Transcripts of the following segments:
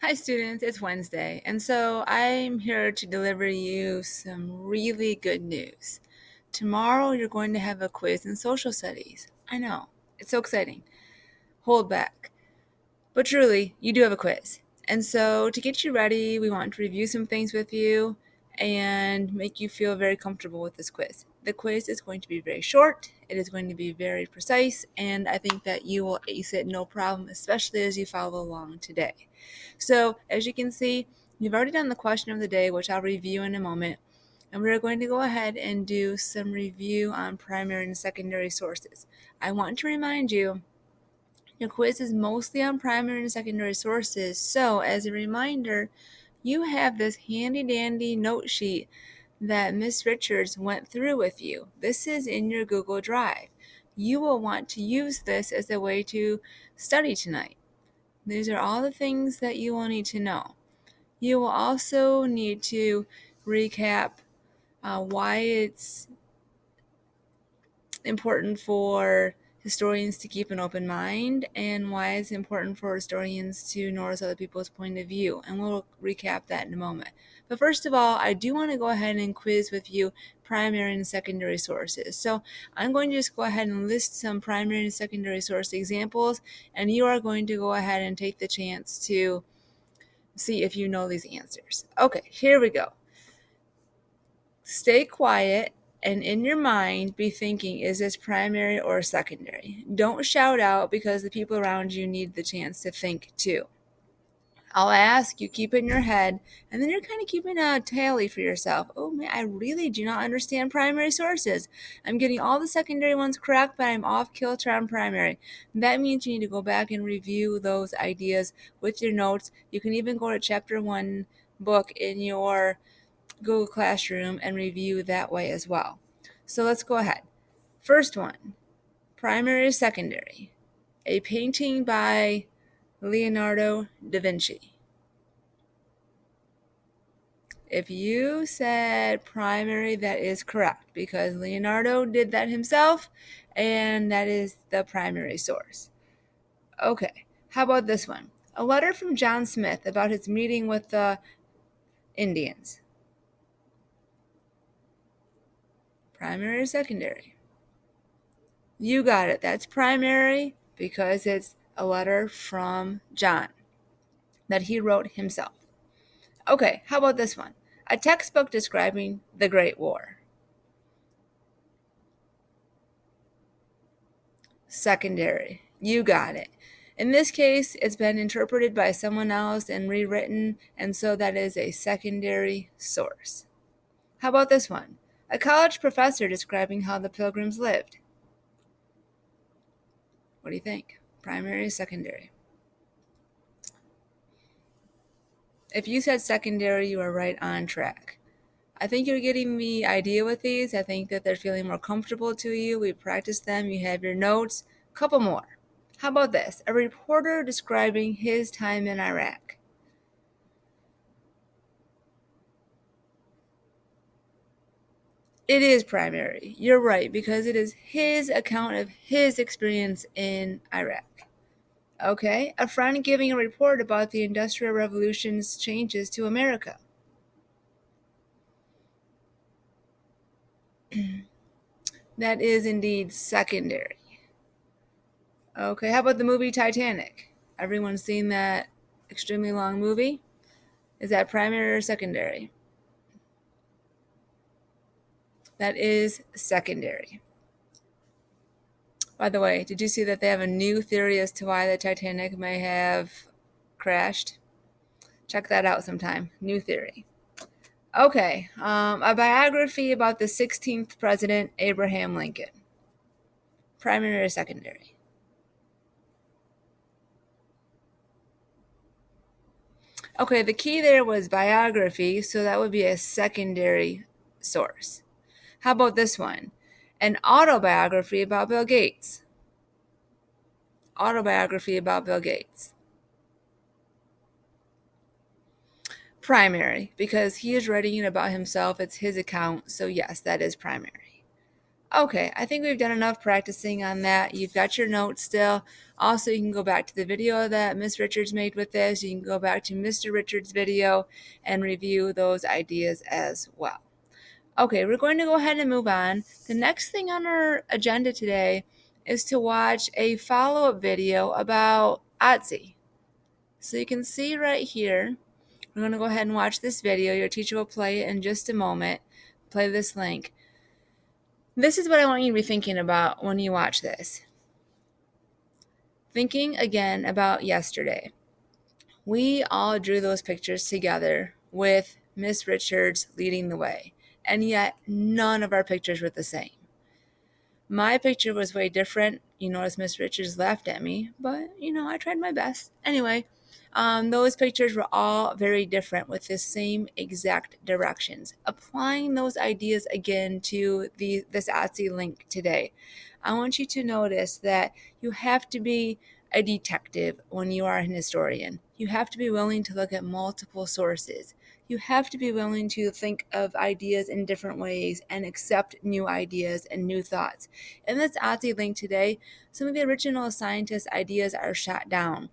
Hi students, it's Wednesday, and so I'm here to deliver you some really good news. Tomorrow you're going to have a quiz in social studies. I know, it's so exciting. Hold back. But truly, you do have a quiz. And so to get you ready, we want to review some things with you and make you feel very comfortable with this quiz. The quiz is going to be very short, it is going to be very precise, and I think that you will ace it no problem, especially as you follow along today. So as you can see, you've already done the question of the day, which I'll review in a moment. And we're going to go ahead and do some review on primary and secondary sources. I want to remind you your quiz is mostly on primary and secondary sources, so as a reminder, you have this handy dandy note sheet that Miss Richards went through with you. This is in your Google Drive. You will want to use this as a way to study tonight. These are all the things that you will need to know. You will also need to recap why it's important for historians to keep an open mind and why it's important for historians to notice other people's point of view. And we'll recap that in a moment. But first of all, I do want to go ahead and quiz with you primary and secondary sources. So I'm going to just go ahead and list some primary and secondary source examples, and you are going to go ahead and take the chance to see if you know these answers. Okay, here we go. Stay quiet and in your mind be thinking, is this primary or secondary? Don't shout out because the people around you need the chance to think too. I'll ask, you keep it in your head, and then you're kind of keeping a tally for yourself. Oh man, I really do not understand primary sources. I'm getting all the secondary ones correct, but I'm off kilter on primary. That means you need to go back and review those ideas with your notes. You can even go to chapter 1 book in your Google Classroom and review that way as well. So let's go ahead. First one, primary or secondary? A painting by Leonardo da Vinci. If you said primary, that is correct because Leonardo did that himself and that is the primary source. Okay, how about this one? A letter from John Smith about his meeting with the Indians. Primary or secondary? You got it. That's primary because it's a letter from John that he wrote himself. Okay, how about this one? A textbook describing the Great War. Secondary. You got it. In this case, it's been interpreted by someone else and rewritten, and so that is a secondary source. How about this one? A college professor describing how the Pilgrims lived. What do you think? Primary or secondary? If you said secondary, you are right on track. I think you're getting the idea with these. I think that they're feeling more comfortable to you. We practiced them. You have your notes. Couple more. How about this? A reporter describing his time in Iraq. It is primary. You're right, because it is his account of his experience in Iraq. Okay, a friend giving a report about the Industrial Revolution's changes to America. That is indeed secondary. Okay, how about the movie Titanic? Everyone's seen that extremely long movie. Is that primary or secondary? That is secondary. By the way, did you see that they have a new theory as to why the Titanic may have crashed? Check that out sometime. New theory. Okay, a biography about the 16th president, Abraham Lincoln. Primary or secondary? Okay, the key there was biography, so that would be a secondary source. How about this one? An autobiography about Bill Gates. Autobiography about Bill Gates. Primary, because he is writing it about himself. It's his account, so yes, that is primary. Okay, I think we've done enough practicing on that. You've got your notes still. Also, you can go back to the video that Miss Richards made with this. You can go back to Mr. Richards' video and review those ideas as well. Okay, we're going to go ahead and move on. The next thing on our agenda today is to watch a follow-up video about Otzi. So you can see right here, we're going to go ahead and watch this video. Your teacher will play it in just a moment. Play this link. This is what I want you to be thinking about when you watch this. Thinking again about yesterday. We all drew those pictures together with Miss Richards leading the way, and yet none of our pictures were the same. My picture was way different. You notice Miss Richards laughed at me, but I tried my best. Anyway, those pictures were all very different with the same exact directions. Applying those ideas again to this Otzi link today, I want you to notice that you have to be a detective when you are an historian. You have to be willing to look at multiple sources. You have to be willing to think of ideas in different ways and accept new ideas and new thoughts. In this Otzi link today, some of the original scientists' ideas are shot down.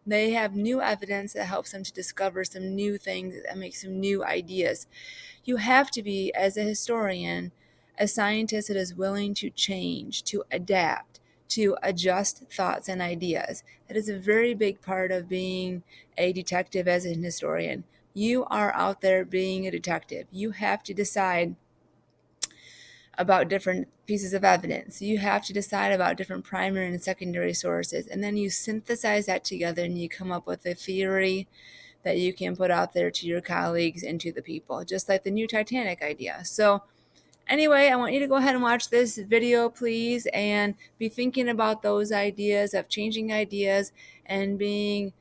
They have new evidence that helps them to discover some new things and make some new ideas. You have to be, as a historian, a scientist that is willing to change, to adapt, to adjust thoughts and ideas. That is a very big part of being a detective as an historian. You are out there being a detective. You have to decide about different pieces of evidence. You have to decide about different primary and secondary sources. And then you synthesize that together and you come up with a theory that you can put out there to your colleagues and to the people, just like the new Titanic idea. So anyway, I want you to go ahead and watch this video, please, and be thinking about those ideas of changing ideas and being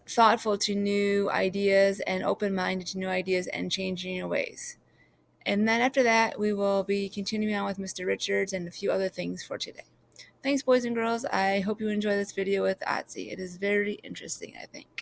thoughtful to new ideas and open-minded to new ideas and changing your ways. And then after that, we will be continuing on with Mr. Richards and a few other things for today. Thanks, boys and girls. I hope you enjoy this video with Otzi. It is very interesting, I think.